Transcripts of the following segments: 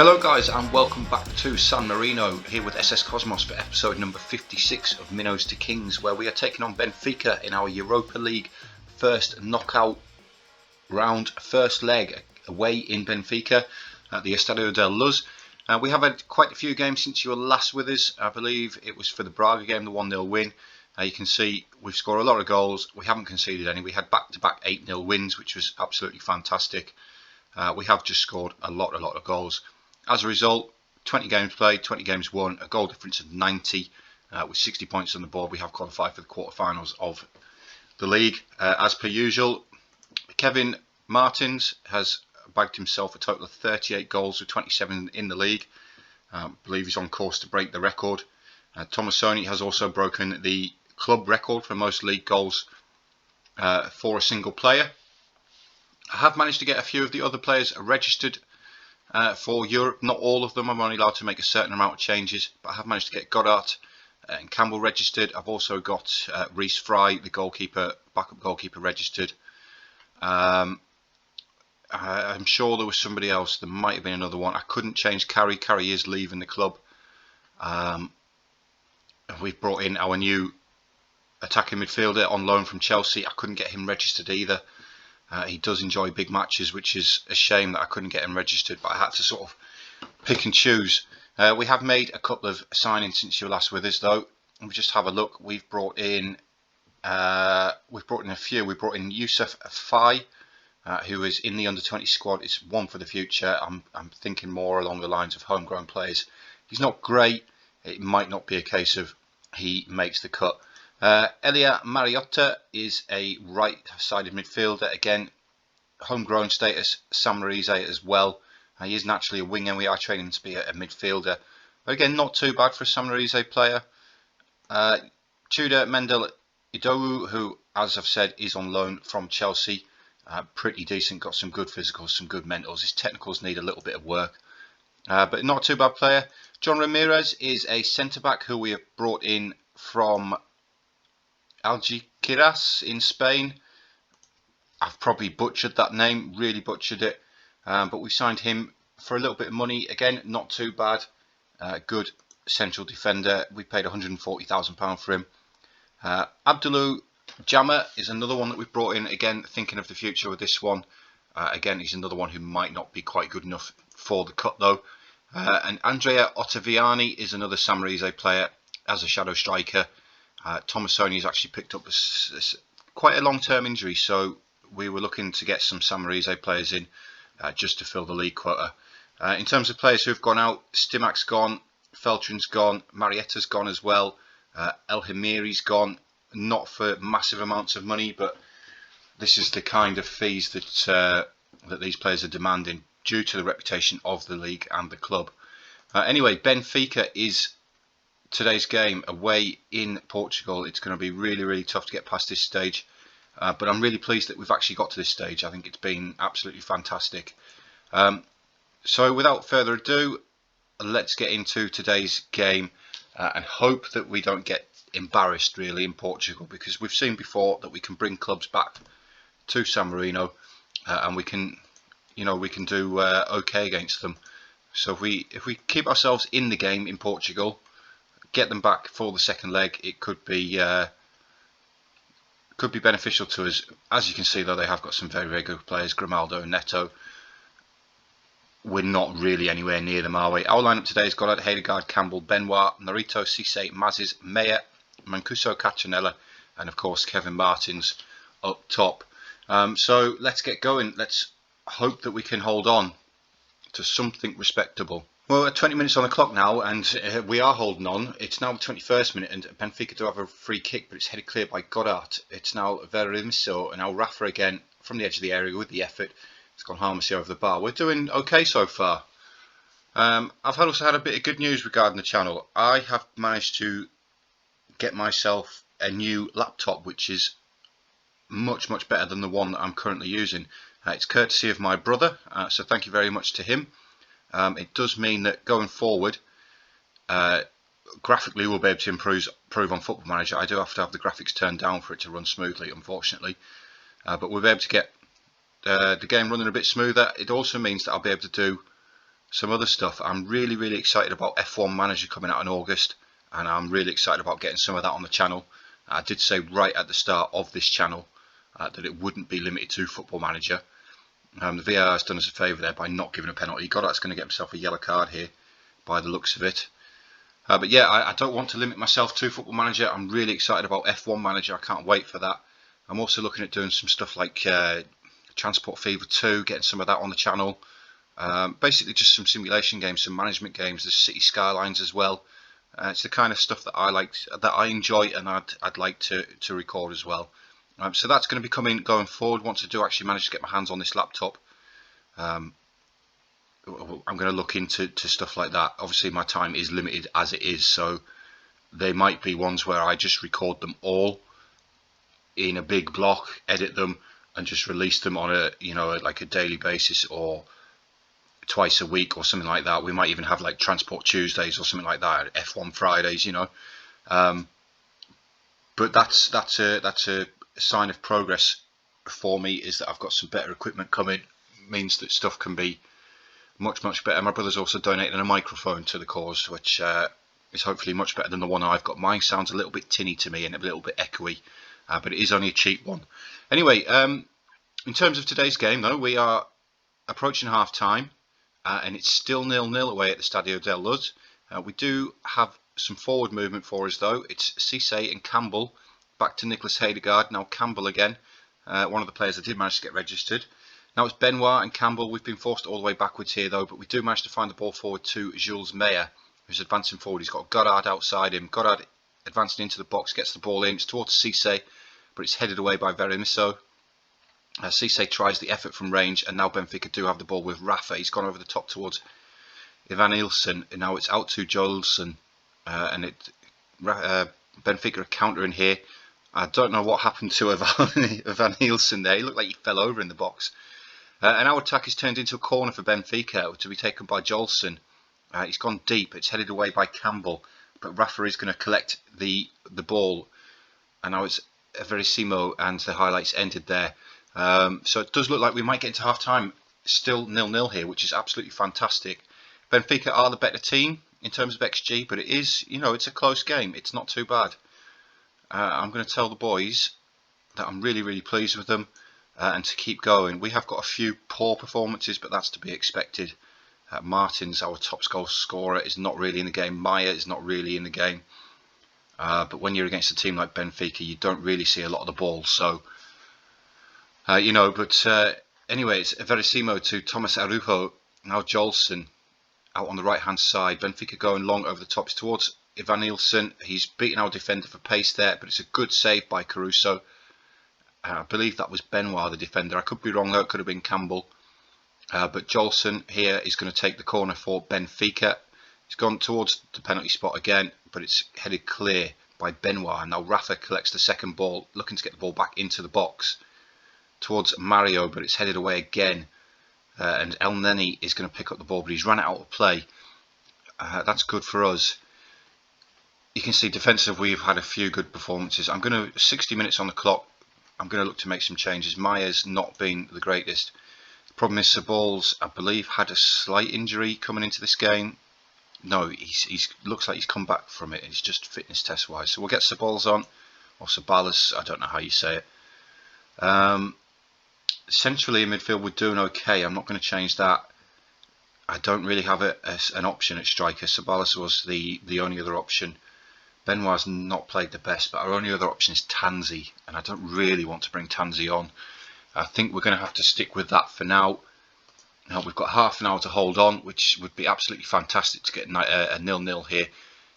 Hello guys, and welcome back to San Marino here with SS Cosmos for episode number 56 of Minnows to Kings, where we are taking on Benfica in our Europa League first knockout round, first leg away in Benfica at the Estadio da Luz. We have had quite a few games since you were last with us. I believe it was for the Braga game, the 1-0 win. You can see we've scored a lot of goals. We haven't conceded any. We had back-to-back 8-0 wins, which was absolutely fantastic. We have just scored a lot of goals. As a result, 20 games played, 20 games won, a goal difference of 90, with 60 points on the board. We have qualified for the quarterfinals of the league. As per usual, Kevin Martins has bagged himself a total of 38 goals with 27 in the league. I believe he's on course to break the record. Tomasoni has also broken the club record for most league goals for a single player. I have managed to get a few of the other players registered for Europe. Not all of them. I'm only allowed to make a certain amount of changes, but I have managed to get Goddard and Campbell registered. I've also got Reece Fry, the goalkeeper, backup goalkeeper, registered. I'm sure there was somebody else. There might have been another one. I couldn't change Carrie. Carrie is leaving the club. We've brought in our new attacking midfielder on loan from Chelsea. I couldn't get him registered either. He does enjoy big matches, which is a shame that I couldn't get him registered, but I had to sort of pick and choose. We have made a couple of signings since you were last with us, though. We just have a look. We've brought in a few. We brought in Yusuf Fai, who is in the under-20 squad. It's one for the future. I'm thinking more along the lines of homegrown players. He's not great. It might not be a case of he makes the cut. Elia Mariotta is a right-sided midfielder. Again, homegrown status. Samarize as well. He is naturally a winger. We are training him to be a midfielder. But again, not too bad for a Samarize player. Tudor Mendel Idowu, who, as I've said, is on loan from Chelsea. Pretty decent. Got some good physicals, some good mentals. His technicals need a little bit of work. But not too bad player. John Ramirez is a centre-back who we have brought in from Algeciras in Spain. I've probably butchered that name, really butchered it, but we signed him for a little bit of money. Again, not too bad. Good central defender. We paid £140,000 for him. Abdullah Jama is another one that we've brought in. Again, thinking of the future with this one. Again, he's another one who might not be quite good enough for the cut, though. And Andrea Ottaviani is another Samarize player as a shadow striker. Tomasoni has actually picked up quite a long-term injury, so we were looking to get some Samarize players in just to fill the league quota. In terms of players who have gone out, Stimac's gone, Feltrin's gone, Marietta's gone as well, El Himiri's gone, not for massive amounts of money, but this is the kind of fees that these players are demanding due to the reputation of the league and the club. Anyway, Benfica is today's game away in Portugal. It's going to be really tough to get past this stage, but I'm really pleased that we've actually got to this stage. I think it's been absolutely fantastic. So without further ado, let's get into today's game and hope that we don't get embarrassed really in Portugal, because we've seen before that we can bring clubs back to San Marino and we can do okay against them. So if we keep ourselves in the game in Portugal, get them back for the second leg, it could be beneficial to us. As you can see, though, they have got some very good players, Grimaldo and Neto. We're not really anywhere near them, are we? Our lineup today has got Hedegaard, Campbell, Benoit, Narito, Cisse, Mazes, Meyer, Mancuso, Cachanella, and of course Kevin Martins up top. So let's get going. Let's hope that we can hold on to something respectable. Well, 20 minutes on the clock now, and we are holding on. It's now the 21st minute, and Benfica do have a free kick, but it's headed clear by Goddard. It's now Veremiso, and now Rafa again from the edge of the area with the effort. It's gone harmlessly over the bar. We're doing okay so far. I've also had a bit of good news regarding the channel. I have managed to get myself a new laptop, which is much better than the one that I'm currently using. It's courtesy of my brother, so thank you very much to him. It does mean that going forward, graphically we'll be able to improve on Football Manager. I do have to have the graphics turned down for it to run smoothly, unfortunately. But we'll be able to get the game running a bit smoother. It also means that I'll be able to do some other stuff. I'm really excited about F1 Manager coming out in August, and I'm really excited about getting some of that on the channel. I did say right at the start of this channel that it wouldn't be limited to Football Manager. The VAR has done us a favour there by not giving a penalty. Goddard's going to get himself a yellow card here by the looks of it. But yeah, I don't want to limit myself to Football Manager. I'm really excited about F1 Manager. I can't wait for that. I'm also looking at doing some stuff like Transport Fever 2, getting some of that on the channel. Basically just some simulation games, some management games. There's City Skylines as well. It's the kind of stuff that I enjoy, and I'd like to record as well. So that's going to be coming going forward once I do actually manage to get my hands on this laptop. I'm going to look into stuff like that. Obviously my time is limited as it is, so there might be ones where I just record them all in a big block, edit them, and just release them on a like a daily basis or twice a week or something like that. We might even have like Transport Tuesdays or something like that, F1 Fridays, But that's a sign of progress for me, is that I've got some better equipment coming. It means that stuff can be much better. My brother's also donated a microphone to the cause, which is hopefully much better than the one I've got. Mine sounds a little bit tinny to me and a little bit echoey, but it is only a cheap one. Anyway, in terms of today's game though, we are approaching half time, and it's still 0-0 away at the Stadio del Luz. We do have some forward movement for us though. It's Cisse and Campbell, back to Nicholas Hedegaard, now Campbell again, one of the players that did manage to get registered. Now it's Benoit and Campbell. We've been forced all the way backwards here though, but we do manage to find the ball forward to Jules Meyer, who's advancing forward. He's got Goddard outside him. Goddard advancing into the box, gets the ball in. It's towards Cisse, but it's headed away by Veremiso. Cisse tries the effort from range, and now Benfica do have the ball with Rafa. He's gone over the top towards Ivan Ilsen, and now it's out to Jolson, and Benfica are countering here. I don't know what happened to Ivan Ilsen there. He looked like he fell over in the box. And our attack is turned into a corner for Benfica to be taken by Jolson. He's gone deep. It's headed away by Campbell, but Rafa is going to collect the ball, and now it's Verissimo, and the highlights ended there. So it does look like we might get into half time still 0-0 here, which is absolutely fantastic. Benfica are the better team in terms of XG, but it is, it's a close game. It's not too bad. I'm going to tell the boys that I'm really pleased with them, and to keep going. We have got a few poor performances, but that's to be expected. Martins, our top goal scorer, is not really in the game. Maya is not really in the game. But when you're against a team like Benfica, you don't really see a lot of the ball. So, anyway, it's Verissimo to Thomas Arujo. Now Jolson out on the right hand side. Benfica going long over the top. It's towards Ivan Ilsen. He's beaten our defender for pace there, but it's a good save by Caruso. I believe that was Benoit, the defender. I could be wrong though, it could have been Campbell. But Jolson here is going to take the corner for Benfica. He's gone towards the penalty spot again, but it's headed clear by Benoit. And now Rafa collects the second ball, looking to get the ball back into the box towards Mario, but it's headed away again. And El Neni is going to pick up the ball, but he's run it out of play. That's good for us. You can see defensive, we've had a few good performances. 60 minutes on the clock. I'm going to look to make some changes. Maya's not been the greatest. The problem is Sabal's, I believe, had a slight injury coming into this game. No, he's looks like he's come back from it. It's just fitness test wise. So we'll get Sabal's on, or Sabalas, I don't know how you say it. Centrally in midfield we're doing okay. I'm not going to change that. I don't really have an option at striker. Sabalas was the only other option. Benoit's not played the best, but our only other option is Tanzi, and I don't really want to bring Tanzi on. I think we're going to have to stick with that for now. Now we've got half an hour to hold on, which would be absolutely fantastic to get a 0-0 here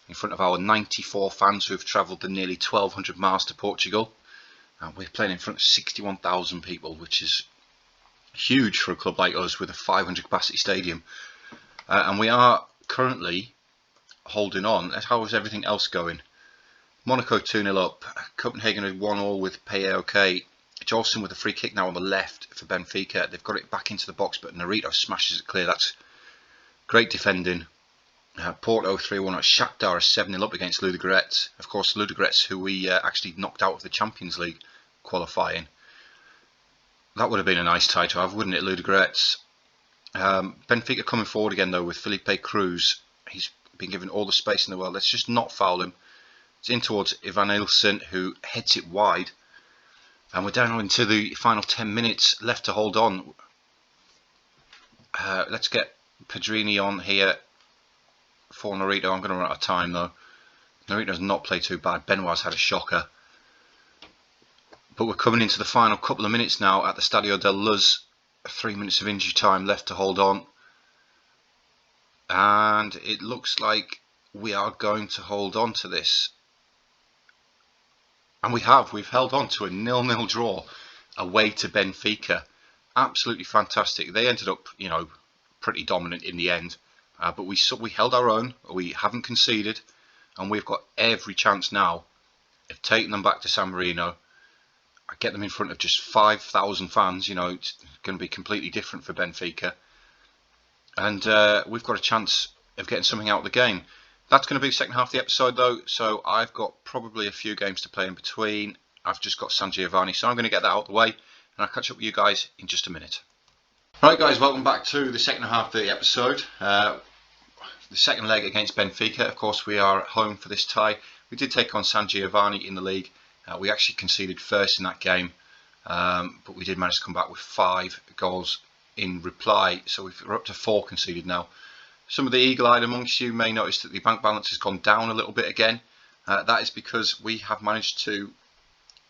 in front of our 94 fans who have travelled the nearly 1,200 miles to Portugal. We're playing in front of 61,000 people, which is huge for a club like us with a 500 capacity stadium. And we are currently holding on. How is everything else going? Monaco 2-0 up. Copenhagen had 1-1 with PAOK. Jolson with a free kick now on the left for Benfica. They've got it back into the box, but Narito smashes it clear. That's great defending. Porto 3-1 at Shakhtar 7-0 up against Ludogorets. Of course, Ludogorets, who we actually knocked out of the Champions League qualifying. That would have been a nice tie to have, wouldn't it, Ludogorets? Benfica coming forward again though with Felipe Cruz. He's been given all the space in the world. Let's just not foul him. It's in towards Ivan Ilsen, who heads it wide. And we're down into the final 10 minutes left to hold on. Let's get Pedrini on here for Norito. I'm going to run out of time though. Norito's not played too bad. Benoit's had a shocker. But we're coming into the final couple of minutes now at the Stadio de Luz. 3 minutes of injury time left to hold on. And it looks like we are going to hold on to this. And we've held on to a 0-0 draw away to Benfica. Absolutely fantastic. They ended up, you know, pretty dominant in the end. But we held our own. We haven't conceded. And we've got every chance now of taking them back to San Marino. I get them in front of just 5,000 fans. You know, it's going to be completely different for Benfica. And we've got a chance of getting something out of the game. That's going to be the second half of the episode though. So I've got probably a few games to play in between. I've just got San Giovanni. So I'm going to get that out of the way. And I'll catch up with you guys in just a minute. Right guys, welcome back to the second half of the episode. The second leg against Benfica. Of course, we are at home for this tie. We did take on San Giovanni in the league. We actually conceded first in that game, but we did manage to come back with 5 goals in reply. So we're up to 4 conceded now. Some of the eagle-eyed amongst you may notice that the bank balance has gone down a little bit again. That is because we have managed to,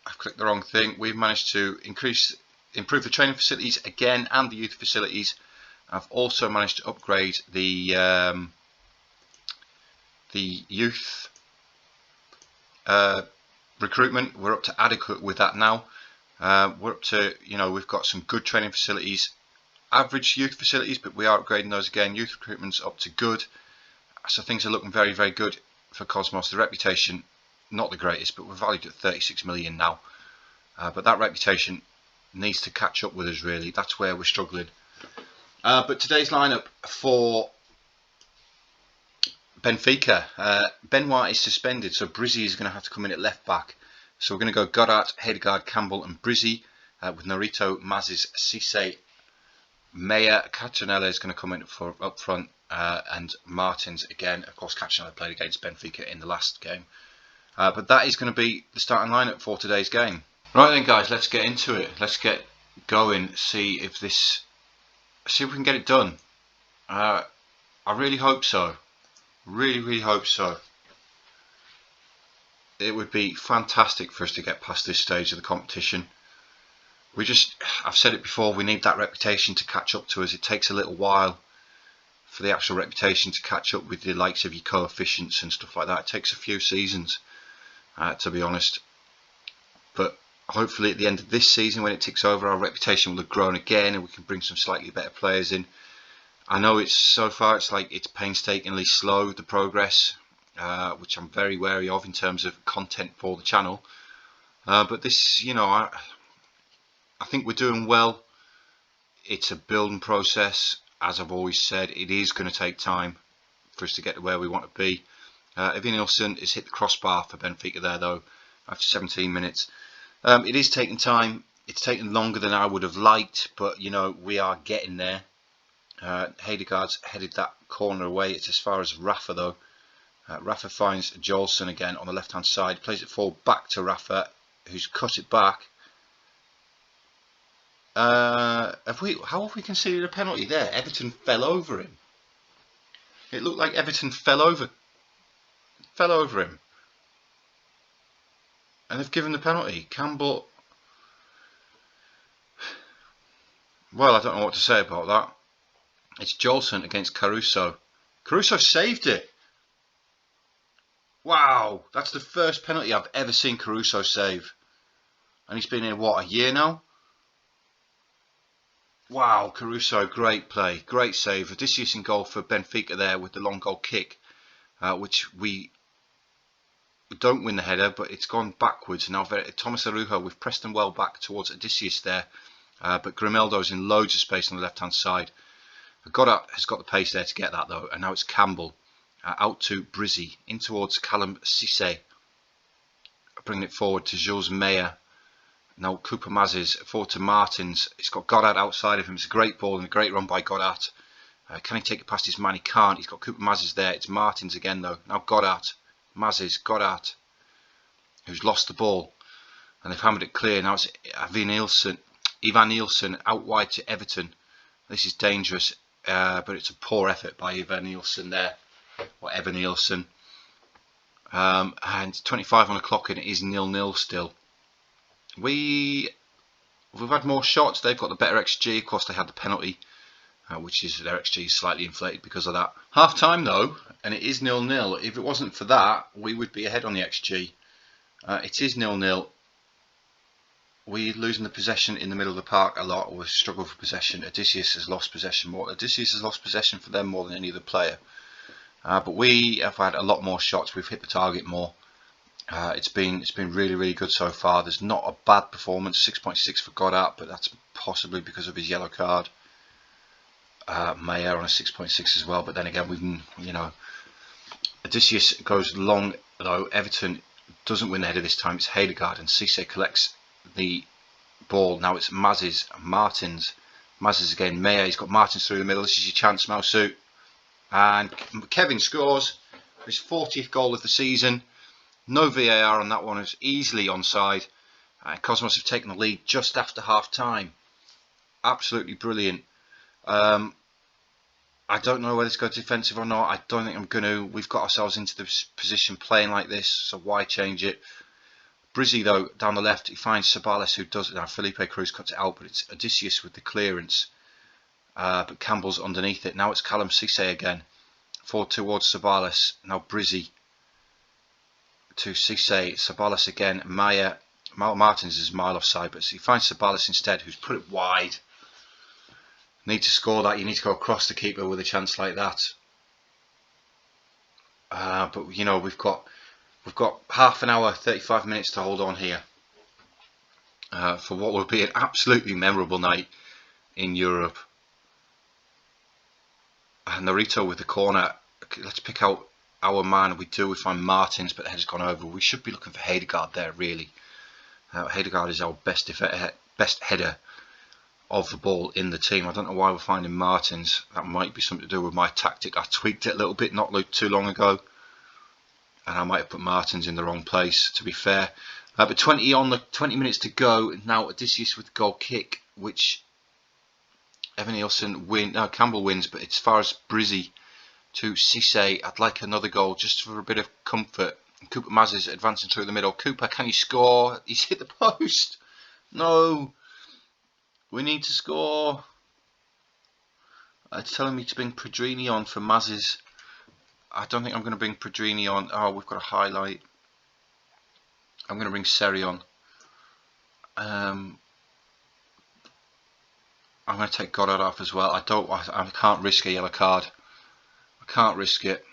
I've clicked the wrong thing, we've managed to improve the training facilities again and the youth facilities. I've also managed to upgrade the youth recruitment. We're up to adequate with that now. We're up to, you know, we've got some good training facilities, average youth facilities, but we are upgrading those again. Youth recruitment's up to good, so things are looking very, very good for Cosmos. The reputation, not the greatest, but we're valued at 36 million now. But that reputation needs to catch up with us, really. That's where we're struggling. But today's lineup for Benfica, Benoit is suspended, so Brizzi is going to have to come in at left back. So we're going to go Goddard, Hedegaard, Campbell and Brizzi, with Norito, Mazes, Cisse, Meyer. Caccianella is going to come in up front, and Martins again. Of course, Caccianella played against Benfica in the last game. But that is going to be the starting lineup for today's game. Right then guys, let's get into it. Let's get going, see if we can get it done. I really hope so. Really hope so. It would be fantastic for us to get past this stage of the competition. I've said it before, we need that reputation to catch up to us. It takes a little while for the actual reputation to catch up with the likes of your coefficients and stuff like that. It takes a few seasons, to be honest. But hopefully at the end of this season, when it ticks over, our reputation will have grown again and we can bring some slightly better players in. I know so far it's painstakingly slow, the progress, which I'm very wary of in terms of content for the channel. But this, you know, I think we're doing well. It's a building process. As I've always said, it is going to take time for us to get to where we want to be. Ivan Ilsen has hit the crossbar for Benfica there though, after 17 minutes. It is taking time. It's taken longer than I would have liked, but you know, we are getting there. Hedegaard's headed that corner away. It's as far as Rafa though. Rafa finds Jolson again on the left hand side, plays it forward back to Rafa, who's cut it back. How have we conceded a penalty there? Everton fell over him. It looked like Everton fell over him, and they've given the penalty. Campbell. Well, I don't know what to say about that. It's Jolson against Caruso. Caruso saved it. Wow, that's the first penalty I've ever seen Caruso save. And he's been here, what, a year now? Wow, Caruso, great play, great save. Odysseus in goal for Benfica there with the long goal kick, which we don't win the header, but it's gone backwards. Now Thomas Arujo, we've pressed them well back towards Odysseus there, but Grimaldo's in loads of space on the left hand side. Goddard has got the pace there to get that though, and now it's Campbell out to Brizzi, in towards Callum Cisse, bringing it forward to Jules Meyer. Now Cooper Mazes forward to Martins. He's got Goddard outside of him. It's a great ball and a great run by Goddard. Can he take it past his man? He can't. He's got Cooper Mazes there. It's Martins again though. Now Goddard, Mazes, Goddard, who's lost the ball, and they've hammered it clear. Now it's Ivan Nielsen out wide to Everton. This is dangerous, but it's a poor effort by Ivan Nielsen there, or Evan Nielsen. And 25 on the clock and it is 0-0 still. We've had more shots. They've got the better XG. Of course, they had the penalty, which is their XG is slightly inflated because of that. Half time though, and it is 0-0. If it wasn't for that, we would be ahead on the XG. It is 0-0. We're losing the possession in the middle of the park a lot. We struggle for possession. Odysseus has lost possession more. Odysseus has lost possession for them more than any other player. But we have had a lot more shots. We've hit the target more. It's been really good so far. There's not a bad performance. 6.6 for Goddard, but that's possibly because of his yellow card. Mayer on a 6.6 as well. But then again, we've Odysseus goes long though. Everton doesn't win the header this time. It's Hedegaard and Cisse collects the ball. Now it's Mazes, Martins, Mazes again. Mayer. He's got Martins through the middle. This is your chance, Mousu. And Kevin scores his 40th goal of the season. No VAR on that one. It was easily onside. Cosmos have taken the lead just after half time. Absolutely brilliant. I don't know whether to go defensive or not. I don't think I'm going to. We've got ourselves into this position playing like this, so why change it? Brizzy though, down the left, he finds Sabales who does it. Now Felipe Cruz cuts it out, but it's Odysseus with the clearance. But Campbell's underneath it. Now it's Callum Cisse again. Forward towards Sabales. Now Brizzy to Cisse. Sabales again. Mayer. Martins is a mile offside, but he finds Sabales instead, who's put it wide. Need to score that. You need to go across the keeper with a chance like that. But you know we've got half an hour, 35 minutes to hold on here for what will be an absolutely memorable night in Europe. Narito with the corner. Let's pick out our man. We find Martins, but the header's gone over. We should be looking for Hedegaard there, really. Hedegaard is our best header of the ball in the team. I don't know why we're finding Martins. That might be something to do with my tactic. I tweaked it a little bit not too long ago, and I might have put Martins in the wrong place, to be fair. But 20 minutes to go. Now Odysseus with the goal kick, which Evan Nielsen Campbell wins, but as far as Brizzy to Cisse, I'd like another goal just for a bit of comfort. Cooper Mazes advancing through the middle. Cooper, can you score? He's hit the post. No, we need to score. It's telling me to bring Pedrini on for Mazes. I don't think I'm going to bring Pedrini on. Oh, we've got a highlight. I'm going to bring Seri on. I'm going to take Goddard off as well. I can't risk a yellow card. I can't risk it.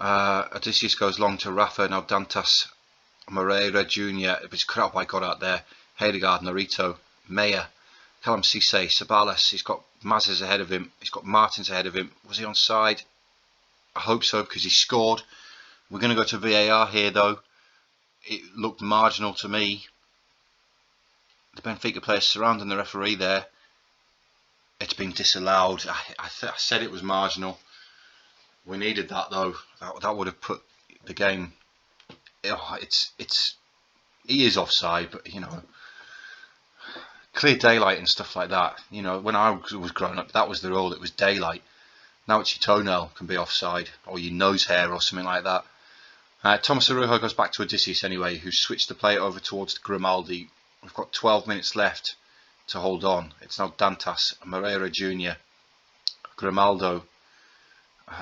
Odysseus goes long to Rafa. Now Dantas, Moreira Jr. It's cut out by Goddard there. Hedegaard, Narito, Mayer, Callum Cisse, Sabales. He's got Mazes ahead of him. He's got Martins ahead of him. Was he onside? I hope so, because he scored. We're going to go to VAR here though. It looked marginal to me. The Benfica players surrounding the referee there. It's been disallowed. I said it was marginal. We needed that though. That would have put the game. He is offside, but you know, clear daylight and stuff like that. You know, when I was growing up, that was the rule. It was daylight. Now it's your toenail can be offside, or your nose hair, or something like that. Thomas Arujo goes back to Odysseus anyway, who switched the play over towards Grimaldi. We've got 12 minutes left to hold on. It's now Dantas, Moreira Jr., Grimaldo.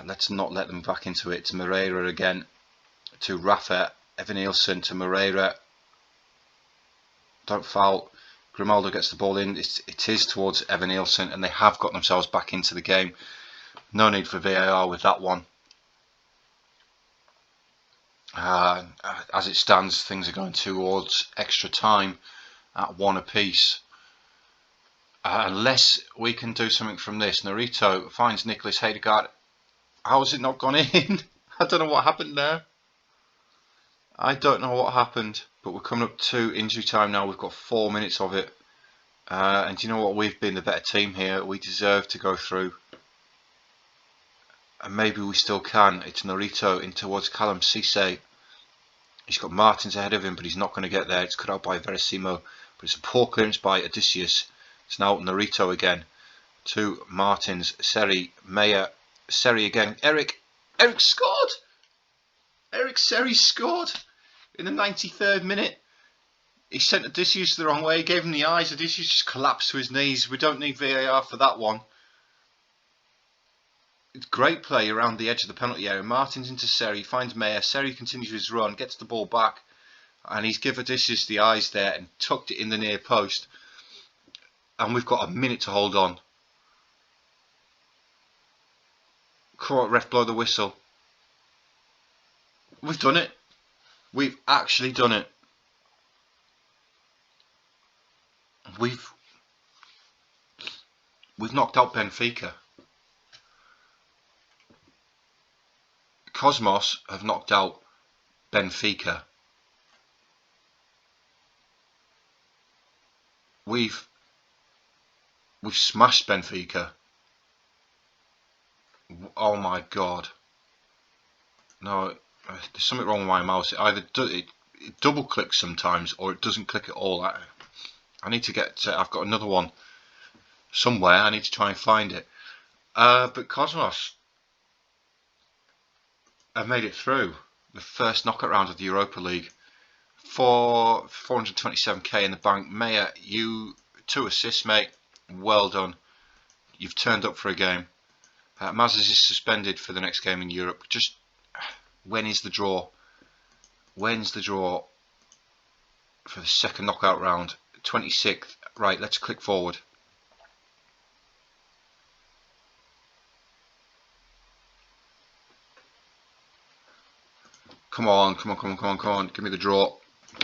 Let's not let them back into it. To Moreira again, to Rafa, Evan Nielsen to Moreira. Don't foul. Grimaldo gets the ball in. It is towards Evan Nielsen, and they have got themselves back into the game. No need for VAR with that one. As it stands, things are going towards extra time at 1 apiece. Unless we can do something from this. Narito finds Nicholas Hedegaard. How has it not gone in? I don't know what happened there. I don't know what happened, but we're coming up to injury time now. We've got 4 minutes of it. And you know what? We've been the better team here. We deserve to go through. And maybe we still can. It's Norito in towards Callum Cisse. He's got Martins ahead of him, but he's not going to get there. It's cut out by Verissimo. But it's a poor clearance by Odysseus. It's now Norito again. To Martins, Seri, Meyer, Seri again. Eric scored! Eric Seri scored in the 93rd minute. He sent Odysseus the wrong way, gave him the eyes. Odysseus just collapsed to his knees. We don't need VAR for that one. It's great play around the edge of the penalty area. Martins into Seri, finds Meyer. Seri continues his run, gets the ball back, and he's given Odysseus the eyes there and tucked it in the near post. And we've got a minute to hold on. Come on, ref, blow the whistle. We've done it. We've actually done it. We've knocked out Benfica. Cosmos have knocked out Benfica. We've smashed Benfica. Oh my god. No, there's something wrong with my mouse. It either it double clicks sometimes or it doesn't click at all. I need to get, I've got another one somewhere. I need to try and find it. But Cosmos have made it through the first knockout round of the Europa League for 427k in the bank. Meyer, you 2 assists, mate. Well done. You've turned up for a game. Mazes is suspended for the next game in Europe. Just when is the draw? When's the draw for the second knockout round? 26th. Right, let's click forward. Come on. Give me the draw.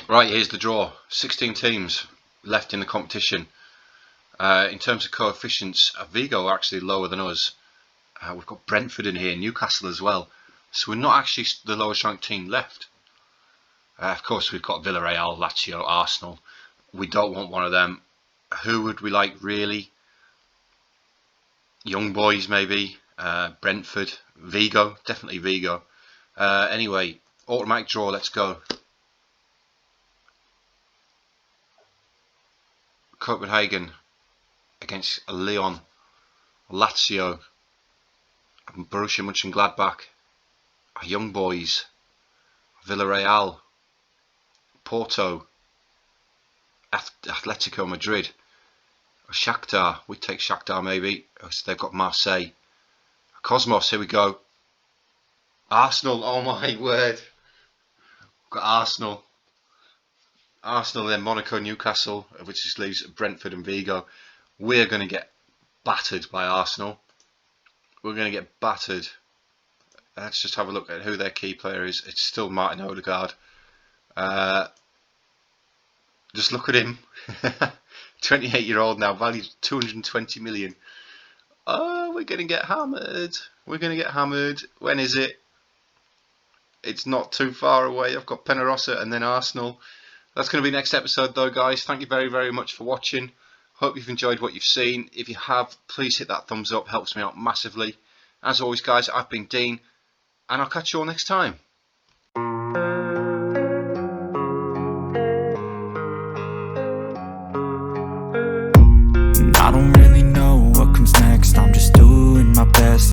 Right, here's the draw. 16 teams left in the competition. In terms of coefficients, Vigo are actually lower than us. We've got Brentford in here, Newcastle as well. So we're not actually the lowest ranked team left. Of course, we've got Villarreal, Lazio, Arsenal. We don't want one of them. Who would we like really? Young Boys maybe. Brentford. Vigo. Definitely Vigo. Anyway, automatic draw. Let's go. Copenhagen against Lyon. Lazio. Borussia Mönchengladbach. Young Boys. Villarreal. Porto. Atletico Madrid. Shakhtar. We take Shakhtar maybe. They've got Marseille. Cosmos, here we go. Arsenal, oh my word. We've got Arsenal. Arsenal, then Monaco, Newcastle, which just leaves Brentford and Vigo. We're going to get battered by Arsenal. We're going to get battered. Let's just have a look at who their key player is. It's still Martin Odegaard. Just look at him. 28-year-old now, valued 220 million. Oh, we're going to get hammered. We're going to get hammered. When is it? It's not too far away. I've got Penarosa and then Arsenal. That's going to be next episode though, guys. Thank you very, very much for watching. Hope you've enjoyed what you've seen. If you have, please hit that thumbs up. Helps me out massively. As always, guys, I've been Dean, and I'll catch you all next time. I don't